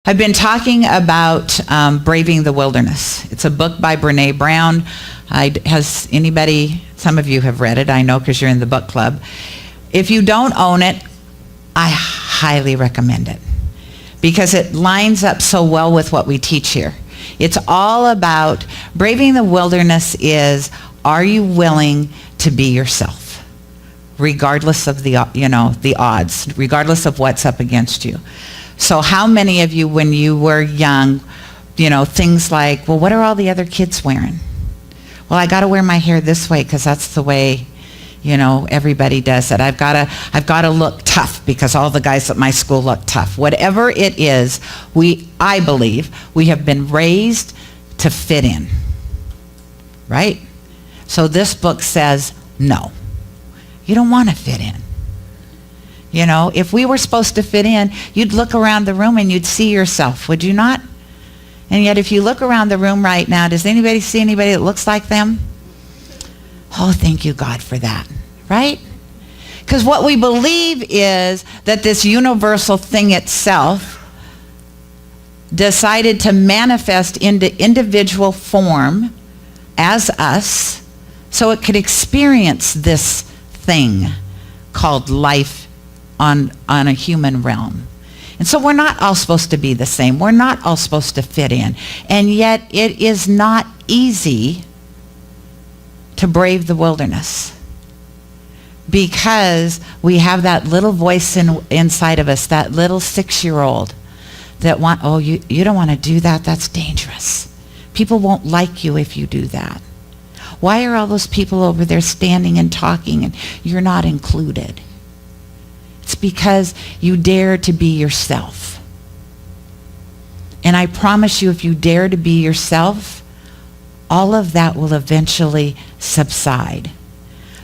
I've been talking about Braving the Wilderness. It's a book by Brene Brown. Has anybody, some of you have read it, I know, because you're in the book club. If you don't own it, I highly recommend it because it lines up so well with what we teach here. It's all about braving the wilderness is, are you willing to be yourself? Regardless of the odds, regardless of what's up against you. So how many of you, when you were young, things like, well, what are all the other kids wearing? Well, I got to wear my hair this way because that's the way, everybody does it. I've got to look tough because all the guys at my school look tough. Whatever it is, I believe we have been raised to fit in, right? So this book says, no, you don't want to fit in. If we were supposed to fit in, you'd look around the room and you'd see yourself, would you not? And yet if you look around the room right now, does anybody see anybody that looks like them? Oh, thank you, God, for that, right? Because what we believe is that this universal thing itself decided to manifest into individual form as us so it could experience this thing called life on a human realm. And so we're not all supposed to be the same. We're not all supposed to fit in. And yet it is not easy to brave the wilderness because we have that little voice inside of us, that little 6-year-old that you don't want to do that. That's dangerous. People won't like you if you do that. Why are all those people over there standing and talking and you're not included? It's because you dare to be yourself. And I promise you, if you dare to be yourself, all of that will eventually subside.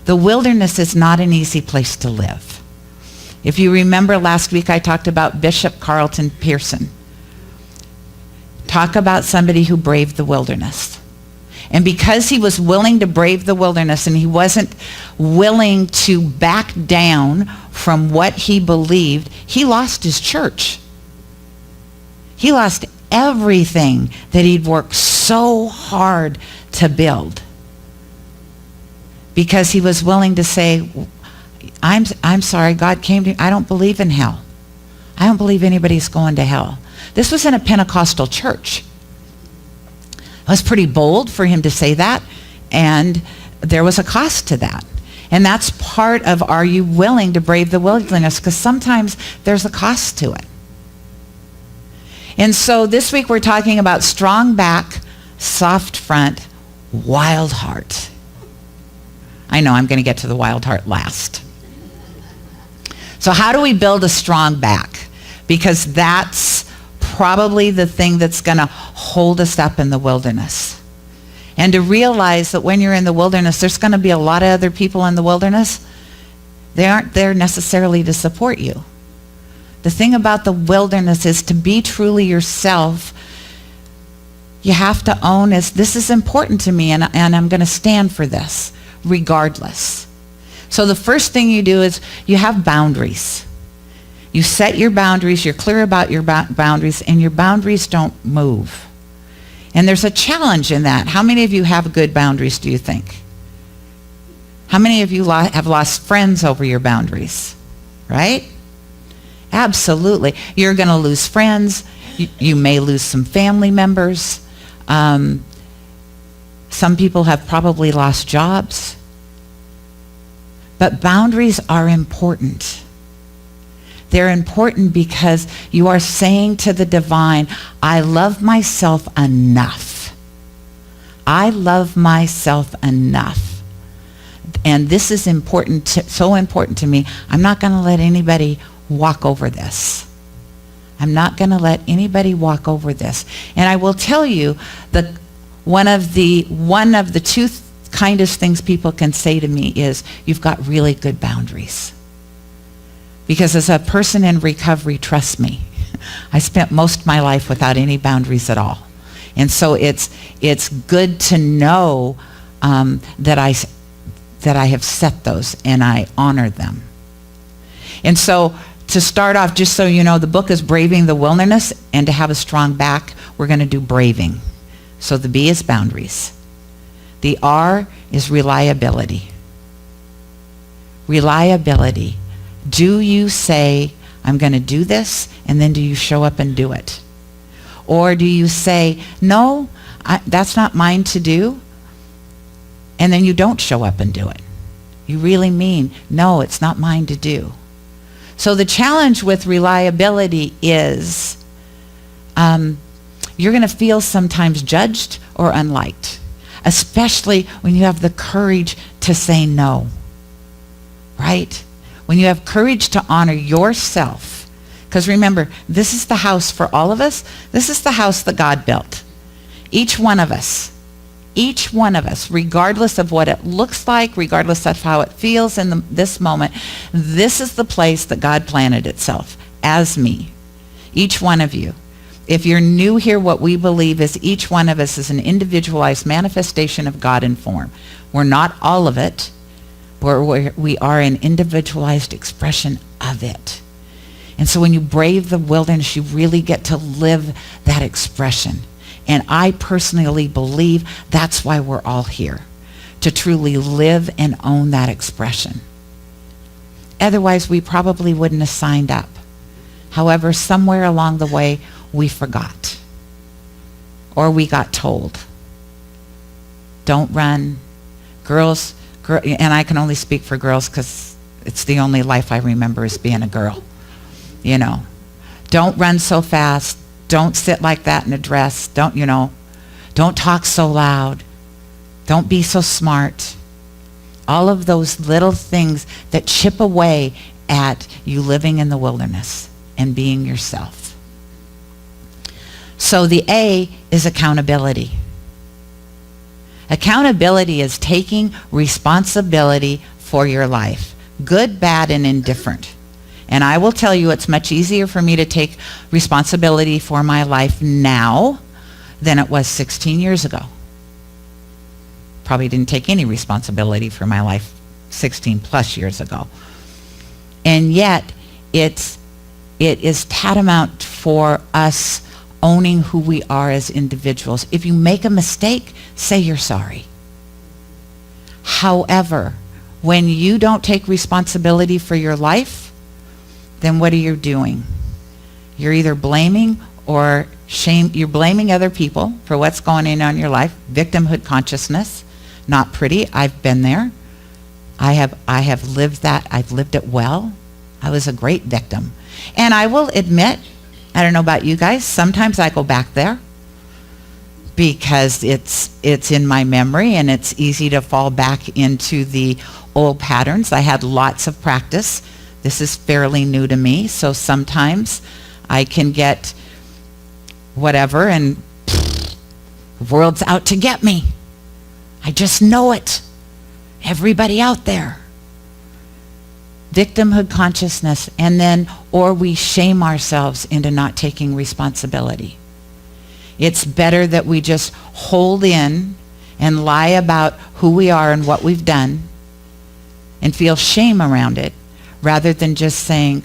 The wilderness is not an easy place to live. If you remember last week, I talked about Bishop Carlton Pearson. Talk about somebody who braved the wilderness. And because he was willing to brave the wilderness and he wasn't willing to back down from what he believed, he lost his church. He lost everything that he'd worked so hard to build. Because he was willing to say, I'm sorry, God came to me. I don't believe in hell. I don't believe anybody's going to hell. This was in a Pentecostal church. It was pretty bold for him to say that, and there was a cost to that. And that's part of, are you willing to brave the wilderness? Because sometimes there's a cost to it. And so this week we're talking about strong back, soft front, wild heart. I know I'm going to get to the wild heart last. So how do we build a strong back? Because that's probably the thing that's going to hold us up in the wilderness. And to realize that when you're in the wilderness, there's going to be a lot of other people in the wilderness. They aren't there necessarily to support you. The thing about the wilderness is to be truly yourself, you have to own this is important to me and I'm going to stand for this regardless. So the first thing you do is you have boundaries. You set your boundaries, you're clear about your boundaries, and your boundaries don't move. And there's a challenge in that. How many of you have good boundaries, do you think? How many of you have lost friends over your boundaries? Right? Absolutely. You're going to lose friends. You may lose some family members. Some people have probably lost jobs. But boundaries are important. They're important because you are saying to the divine, I love myself enough. I love myself enough. And this is important, so important to me. I'm not going to let anybody walk over this. I'm not going to let anybody walk over this. And I will tell you that one of the two kindest things people can say to me is, you've got really good boundaries. Because as a person in recovery, trust me, I spent most of my life without any boundaries at all. And so it's good to know that I have set those and I honor them. And so to start off, just so you know, the book is Braving the Wilderness, and to have a strong back, we're going to do braving. So the B is boundaries. The R is reliability. Reliability. Do you say, I'm going to do this, and then do you show up and do it? Or do you say, no, that's not mine to do, and then you don't show up and do it? You really mean, no, it's not mine to do. So the challenge with reliability is you're going to feel sometimes judged or unliked, especially when you have the courage to say no, right? When you have courage to honor yourself. Because remember, this is the house for all of us. This is the house that God built. Each one of us, regardless of what it looks like, regardless of how it feels in this moment, this is the place that God planted itself as me. Each one of you. If you're new here, what we believe is each one of us is an individualized manifestation of God in form. We're not all of it, but we are an individualized expression of it. And so when you brave the wilderness, you really get to live that expression. And I personally believe that's why we're all here, to truly live and own that expression. Otherwise, we probably wouldn't have signed up. However, somewhere along the way, we forgot. Or we got told. Don't run. Girls, and I can only speak for girls because it's the only life I remember as being a girl. You know, don't run so fast. Don't sit like that in a dress. Don't talk so loud. Don't be so smart. All of those little things that chip away at you living in the wilderness and being yourself. So the A is accountability. Accountability is taking responsibility for your life, good, bad, and indifferent. And I will tell you, it's much easier for me to take responsibility for my life now than it was 16 years ago. Probably didn't take any responsibility for my life 16 plus years ago. And yet, it is tantamount for us owning who we are as individuals. If you make a mistake, say you're sorry. However, when you don't take responsibility for your life, then what are you doing? You're either blaming or shame. You're blaming other people for what's going on in your life. Victimhood consciousness, not pretty. I've been there. I have lived that. I've lived it well. I was a great victim. And I will admit, I don't know about you guys, sometimes I go back there because it's in my memory and it's easy to fall back into the old patterns. I had lots of practice. This is fairly new to me, so sometimes I can get whatever and the world's out to get me. I just know it. Everybody out there. Victimhood consciousness, and then, or we shame ourselves into not taking responsibility. It's better that we just hold in and lie about who we are and what we've done and feel shame around it, rather than just saying,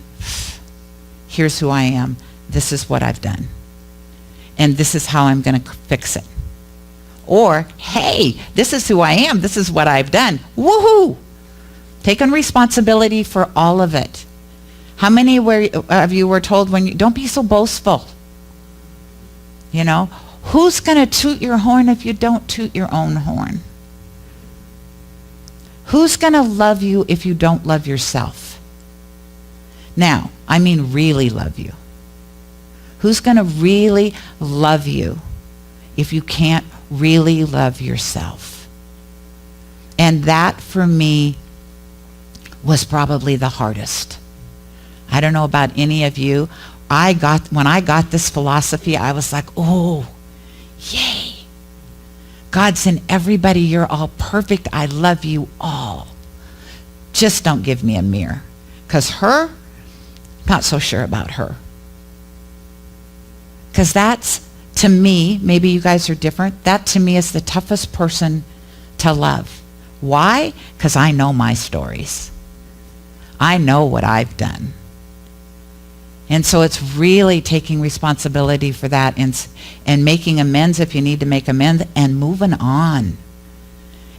here's who I am, this is what I've done, and this is how I'm going to fix it. Or, hey, this is who I am, this is what I've done. Woohoo! Taking responsibility for all of it. How many of you were told don't be so boastful? You know, who's going to toot your horn if you don't toot your own horn? Who's going to love you if you don't love yourself? Now, I mean really love you. Who's going to really love you if you can't really love yourself? And that, for me, was probably the hardest. I don't know about any of you. When I got this philosophy, I was like, oh, yay. God's in everybody. You're all perfect. I love you all. Just don't give me a mirror. Because her, not so sure about her. Because that's, to me, maybe you guys are different, that to me is the toughest person to love. Why? Because I know my stories. I know what I've done. And so it's really taking responsibility for that and making amends if you need to make amends and moving on.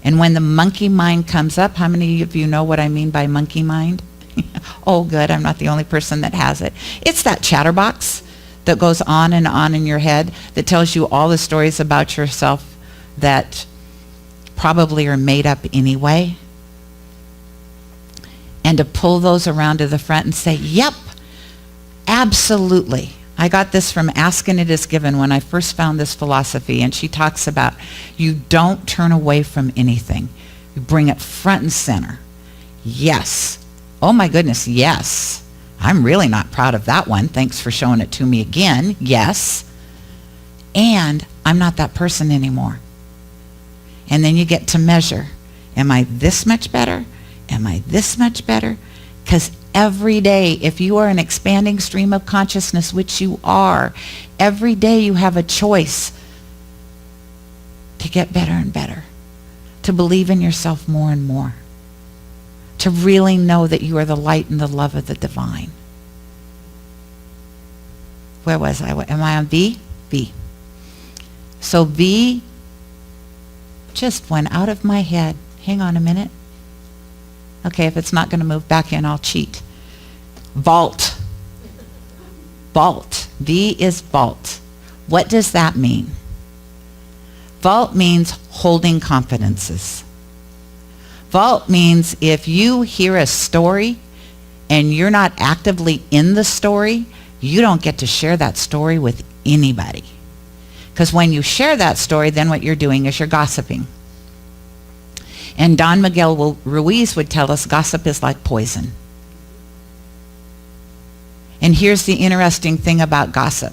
And when the monkey mind comes up, how many of you know what I mean by monkey mind? Oh, good, I'm not the only person that has it. It's that chatterbox that goes on in your head that tells you all the stories about yourself that probably are made up anyway. And to pull those around to the front and say, yep, absolutely. I got this from Ask and It Is Given when I first found this philosophy, and she talks about you don't turn away from anything. You bring it front and center. Yes. Oh my goodness, yes. I'm really not proud of that one. Thanks for showing it to me again. Yes. And I'm not that person anymore. And then you get to measure. Am I this much better? Am I this much better? Because every day, if you are an expanding stream of consciousness, which you are, every day you have a choice to get better and better, to believe in yourself more and more, to really know that you are the light and the love of the divine. Where was I? Am I on V? V. So V just went out of my head. Hang on a minute. Okay, if it's not going to move back in, I'll cheat. Vault. Vault. V is vault. What does that mean? Vault means holding confidences. Vault means if you hear a story and you're not actively in the story, you don't get to share that story with anybody. Because when you share that story, then what you're doing is you're gossiping. And Don Miguel Ruiz would tell us gossip is like poison. And here's the interesting thing about gossip.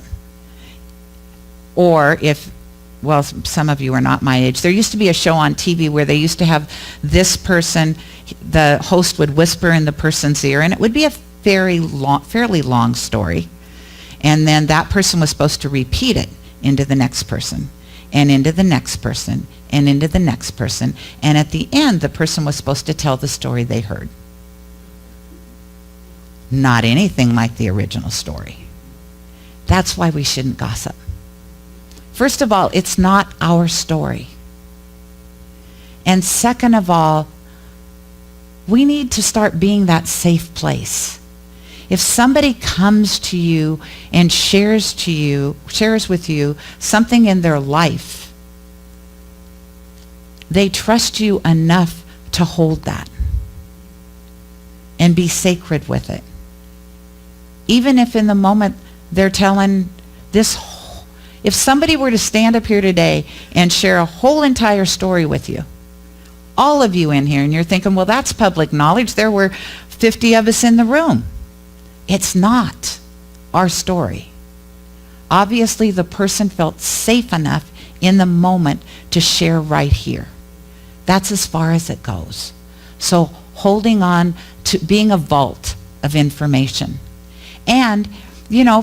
Or if, well, some of you are not my age. There used to be a show on TV where they used to have this person, the host would whisper in the person's ear, and it would be a fairly long story. And then that person was supposed to repeat it into the next person, and into the next person, and into the next person. And at the end, the person was supposed to tell the story they heard. Not anything like the original story. That's why we shouldn't gossip. First of all, it's not our story. And second of all, we need to start being that safe place. If somebody comes to you and shares with you something in their life, they trust you enough to hold that and be sacred with it. Even if in the moment they're telling this, if somebody were to stand up here today and share a whole entire story with you, all of you in here, and you're thinking, well, that's public knowledge. There were 50 of us in the room. It's not our story. Obviously, the person felt safe enough in the moment to share right here. That's as far as it goes. So holding on to being a vault of information. And,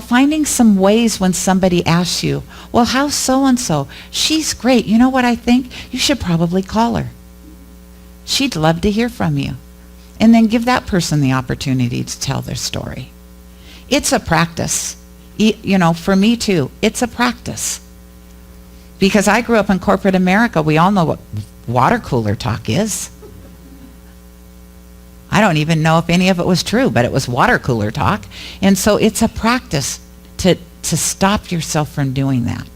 finding some ways when somebody asks you, well, how's so-and-so? She's great. You know what I think? You should probably call her. She'd love to hear from you. And then give that person the opportunity to tell their story. It's a practice. For me too, it's a practice. Because I grew up in corporate America. We all know what water cooler talk is. I don't even know if any of it was true, but it was water cooler talk. And so it's a practice to stop yourself from doing that.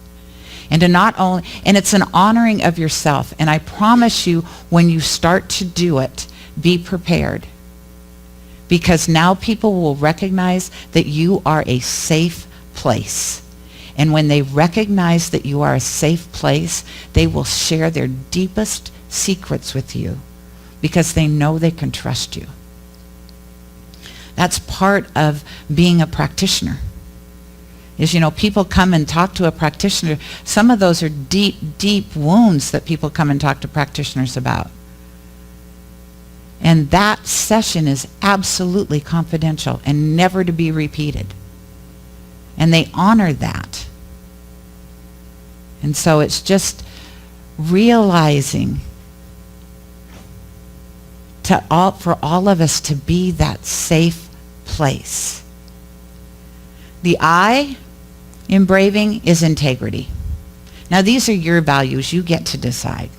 And it's an honoring of yourself. And I promise you, when you start to do it, be prepared. Because now people will recognize that you are a safe place. And when they recognize that you are a safe place, they will share their deepest secrets with you because they know they can trust you. That's part of being a practitioner. Is, people come and talk to a practitioner. Some of those are deep, deep wounds that people come and talk to practitioners about. And that session is absolutely confidential and never to be repeated. And they honor that. And so it's just realizing for all of us to be that safe place. The I in braving is integrity. Now, these are your values. You get to decide.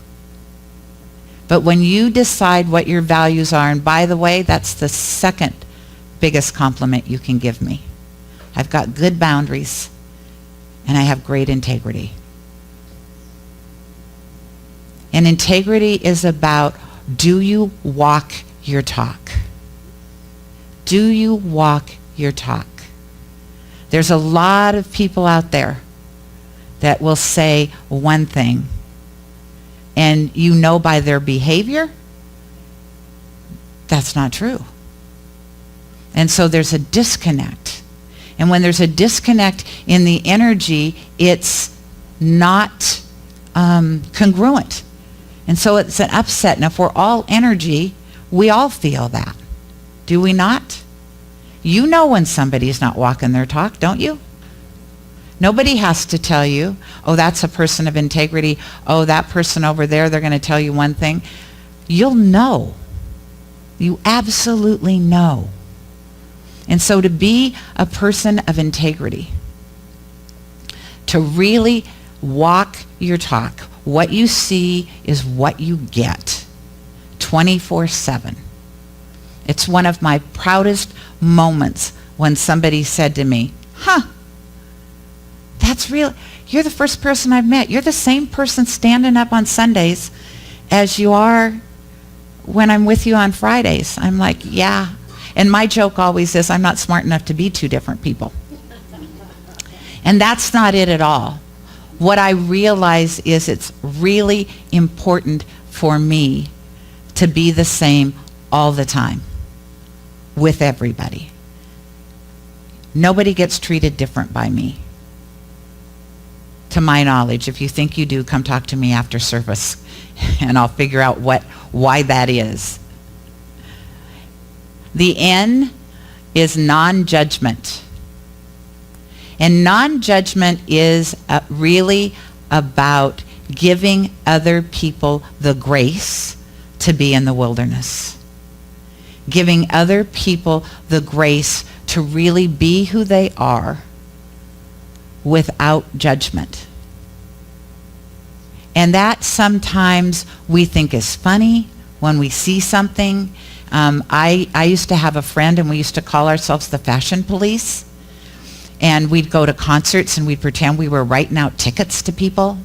But when you decide what your values are, and by the way, that's the second biggest compliment you can give me. I've got good boundaries, and I have great integrity. And integrity is about, do you walk your talk? Do you walk your talk? There's a lot of people out there that will say one thing, and you know by their behavior, that's not true. And so there's a disconnect. And when there's a disconnect in the energy, it's not congruent. And so it's an upset. And if we're all energy, we all feel that. Do we not? You know when somebody's not walking their talk, don't you? Nobody has to tell you, oh, that's a person of integrity. Oh, that person over there, they're going to tell you one thing. You'll know. You absolutely know. And so to be a person of integrity, to really walk your talk, what you see is what you get 24/7. It's one of my proudest moments when somebody said to me, that's real. You're the first person I've met. You're the same person standing up on Sundays as you are when I'm with you on Fridays. I'm like, yeah. And my joke always is, I'm not smart enough to be two different people. And that's not it at all. What I realize is it's really important for me to be the same all the time with everybody. Nobody gets treated different by me. To my knowledge. If you think you do, come talk to me after service and I'll figure out why that is. The N is non-judgment. And non-judgment is really about giving other people the grace to be in the wilderness. Giving other people the grace to really be who they are without judgment. And that sometimes we think is funny when we see something. I used to have a friend, and we used to call ourselves the fashion police. And we'd go to concerts and we'd pretend we were writing out tickets to people.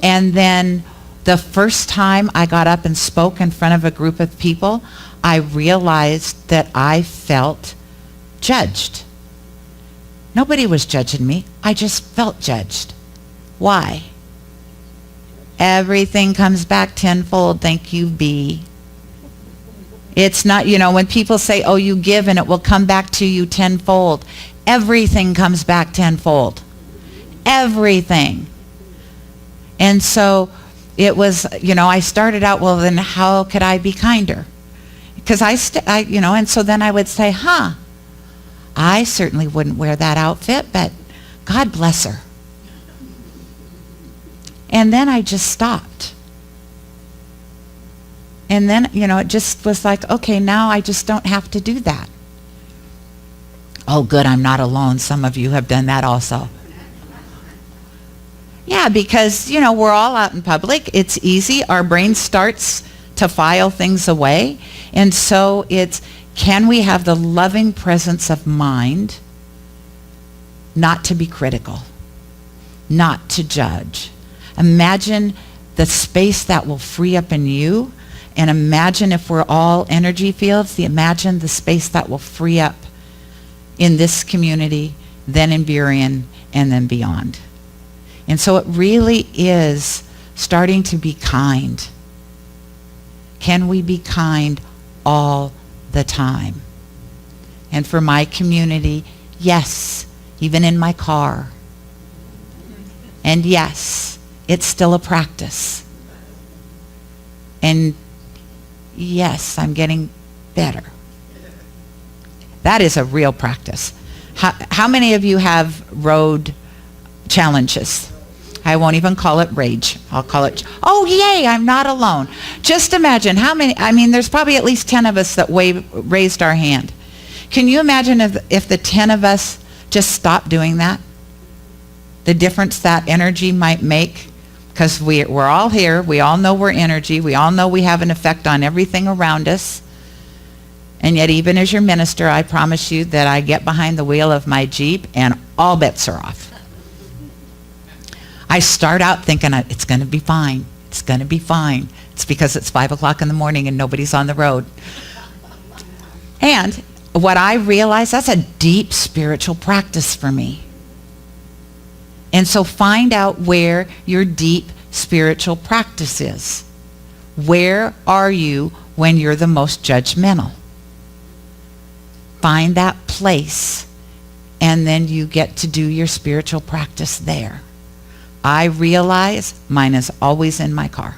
And then the first time I got up and spoke in front of a group of people, I realized that I felt judged. Nobody was judging me. I just felt judged. Why? Everything comes back tenfold. Thank you, B. It's not, when people say, oh, you give and it will come back to you tenfold. Everything comes back tenfold. Everything. And so it was, I started out, well, then how could I be kinder? Because and so then I would say, I certainly wouldn't wear that outfit, but God bless her. And then I just stopped. And then, it just was like, okay, now I just don't have to do that. Oh, good, I'm not alone. Some of you have done that also. Yeah, because, we're all out in public. It's easy. Our brain starts to file things away. And so can we have the loving presence of mind not to be critical, not to judge? Imagine the space that will free up in you, and imagine if we're all energy fields, imagine the space that will free up in this community, then in Burien, and then beyond. And so it really is starting to be kind. Can we be kind all the time? And for my community, yes, even in my car. And yes, it's still a practice. And yes, I'm getting better. That is a real practice. How many of you have road challenges? I won't even call it rage. I'll call it, oh, yay, I'm not alone. Just imagine how many, there's probably at least 10 of us that raised our hand. Can you imagine if the 10 of us just stop doing that? The difference that energy might make, because we're all here, we all know we're energy, we all know we have an effect on everything around us. And yet, even as your minister, I promise you that I get behind the wheel of my Jeep and all bets are off. I start out thinking, it's going to be fine. It's going to be fine. It's because it's 5 o'clock in the morning and nobody's on the road. And what I realize, that's a deep spiritual practice for me. And so find out where your deep spiritual practice is. Where are you when you're the most judgmental? Find that place, and then you get to do your spiritual practice there. I realize mine is always in my car.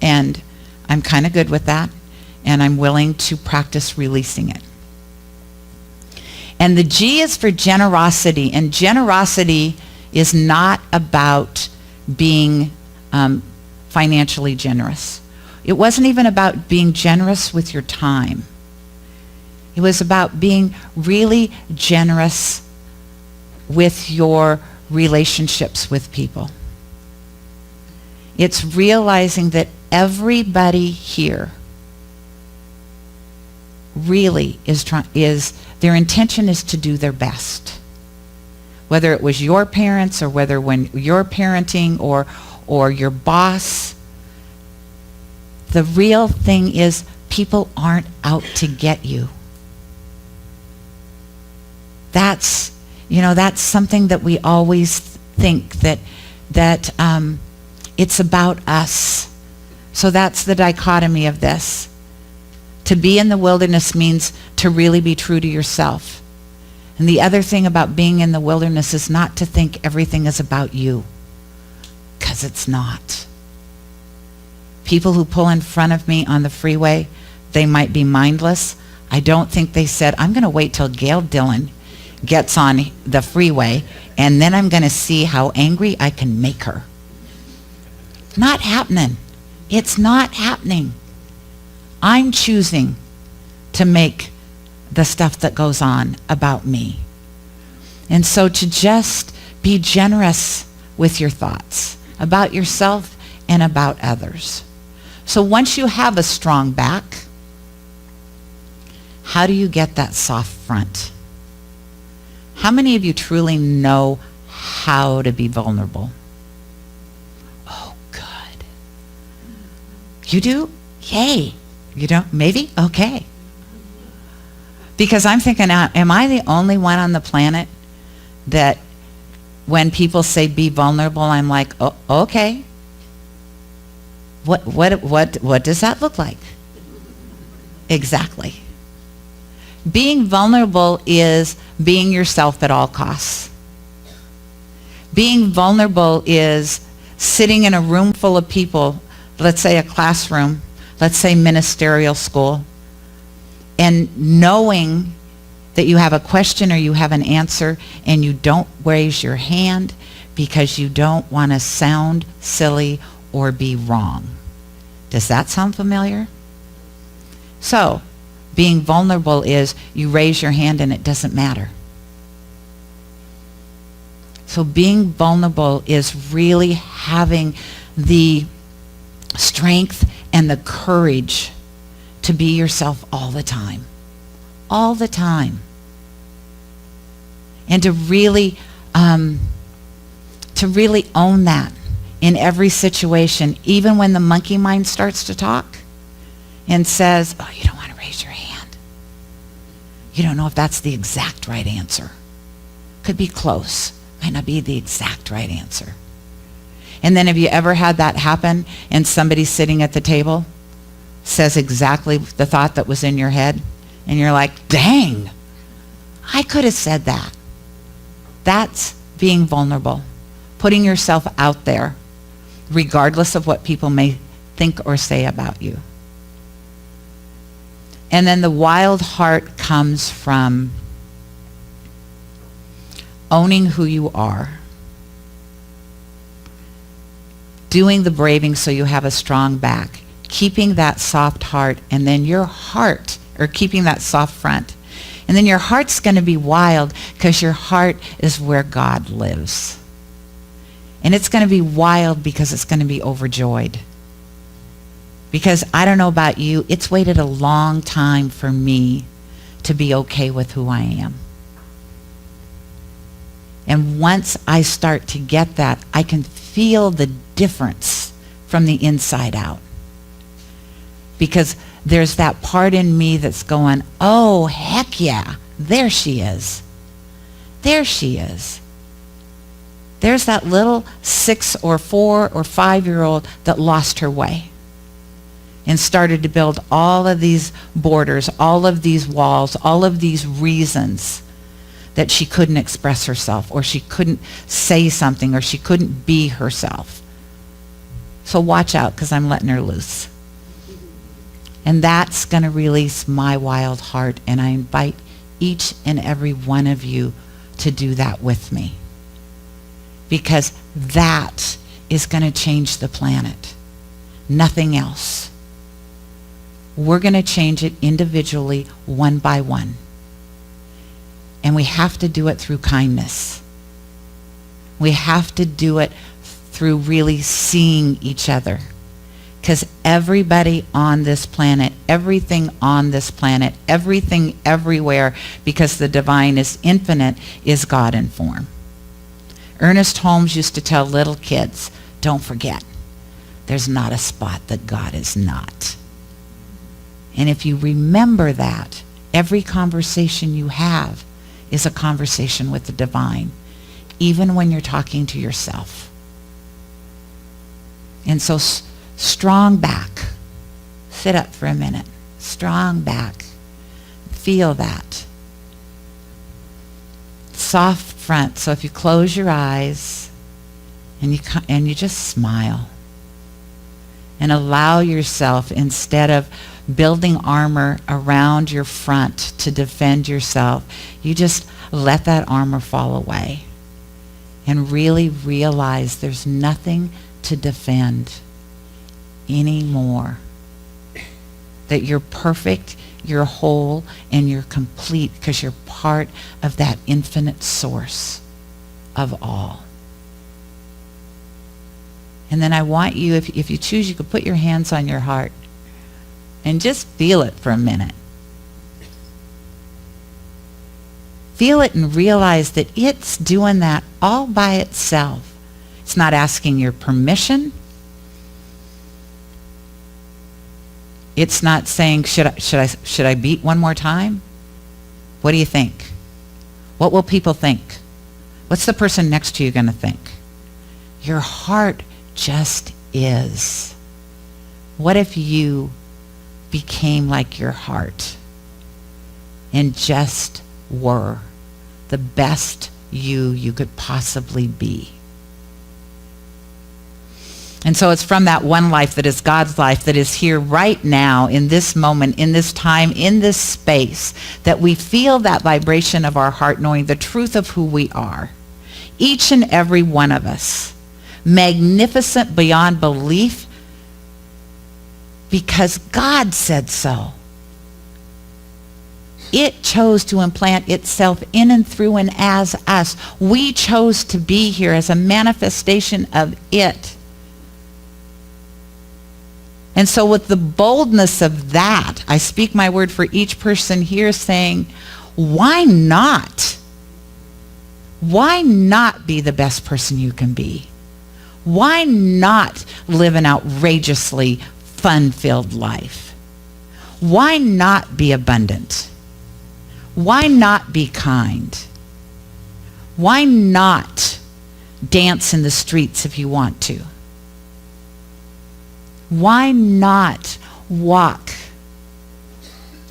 And I'm kind of good with that, and I'm willing to practice releasing it. And the G is for generosity, and generosity is not about being financially generous. It wasn't even about being generous with your time. It was about being really generous with your relationships with people. It's realizing that everybody here really is their intention is to do their best. Whether it was your parents or whether when you're parenting or your boss, the real thing is people aren't out to get you. That's something that we always think that it's about us. So that's the dichotomy of this. To be in the wilderness means to really be true to yourself. And the other thing about being in the wilderness is not to think everything is about you, because it's not. People who pull in front of me on the freeway, they might be mindless. I don't think they said, I'm going to wait till Gayle Dillon gets on the freeway, and then I'm going to see how angry I can make her. Not happening. It's not happening. I'm choosing to make the stuff that goes on about me. And so to just be generous with your thoughts about yourself and about others. So once you have a strong back, how do you get that soft front? How many of you truly know how to be vulnerable? Oh, good. You do? Yay. You don't? Maybe? Okay. Because I'm thinking, am I the only one on the planet that when people say be vulnerable, I'm like, oh, okay. What does that look like? Exactly. Being vulnerable is being yourself at all costs. Being vulnerable is sitting in a room full of people, let's say a classroom, let's say ministerial school, and knowing that you have a question or you have an answer and you don't raise your hand because you don't want to sound silly or be wrong. Does that sound familiar? So, being vulnerable is you raise your hand and it doesn't matter. So being vulnerable is really having the strength and the courage to be yourself all the time. All the time. And to really own that in every situation, even when the monkey mind starts to talk and says, oh, you don't want to raise your hand. You don't know if that's the exact right answer. Could be close. Might not be the exact right answer. And then have you ever had that happen and somebody sitting at the table says exactly the thought that was in your head? And you're like, dang, I could have said that. That's being vulnerable. Putting yourself out there, regardless of what people may think or say about you. And then the wild heart comes from owning who you are, doing the braving so you have a strong back, keeping that soft heart, and then your heart, or keeping that soft front, And then your heart's going to be wild because your heart is where God lives. And it's going to be wild because it's going to be overjoyed. Because I don't know about you, it's waited a long time for me to be okay with who I am. And once I start to get that, I can feel the difference from the inside out. Because there's that part in me that's going, oh, heck yeah, there she is. There she is. There's that little 6 or 4 or 5-year-old that lost her way and started to build all of these borders, all of these walls, all of these reasons that she couldn't express herself, or she couldn't say something, or she couldn't be herself. So watch out, because I'm letting her loose. And that's going to release my wild heart, and I invite each and every one of you to do that with me. Because that is going to change the planet. Nothing else. We're going to change it individually, one by one. And we have to do it through kindness. We have to do it through really seeing each other. Because everybody on this planet, everything on this planet, everything everywhere, because the divine is infinite, is God in form. Ernest Holmes used to tell little kids, don't forget, there's not a spot that God is not. And if you remember that, every conversation you have is a conversation with the divine, even when you're talking to yourself. And so strong back. Sit up for a minute. Strong back. Feel that. Soft front. So if you close your eyes and you just smile and allow yourself, instead of building armor around your front to defend yourself, you just let that armor fall away and really realize there's nothing to defend anymore. That you're perfect, you're whole, and you're complete because you're part of that infinite source of all. And then I want you, if you choose, you could put your hands on your heart and just feel it for a minute. Feel it and realize that it's doing that all by itself. It's not asking your permission. It's not saying, should I beat one more time? What do you think? What will people think? What's the person next to you going to think? Your heart just is. What if you became like your heart and just were the best you could possibly be? And so it's from that one life that is God's life, that is here right now, in this moment, in this time, in this space, that we feel that vibration of our heart, knowing the truth of who we are. Each and every one of us. Magnificent beyond belief, because God said so. It chose to implant itself in and through and as us. We chose to be here as a manifestation of it. And so with the boldness of that, I speak my word for each person here, saying, why not? Why not be the best person you can be? Why not live an outrageously fun-filled life? Why not be abundant? Why not be kind? Why not dance in the streets if you want to? Why not walk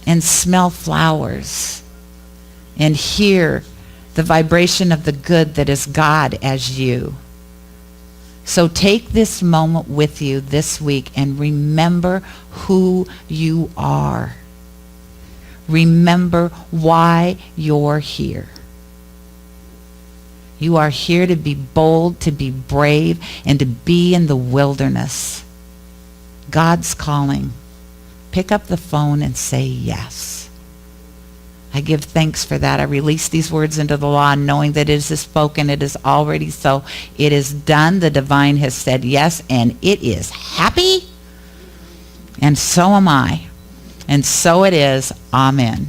and smell flowers and hear the vibration of the good that is God as you? So take this moment with you this week and remember who you are. Remember why you're here. You are here to be bold, to be brave, and to be in the wilderness. God's calling. Pick up the phone and say yes. I give thanks for that. I release these words into the law, knowing that it is spoken. It is already so. It is done. The divine has said yes, and it is happy. And so am I. And so it is. Amen.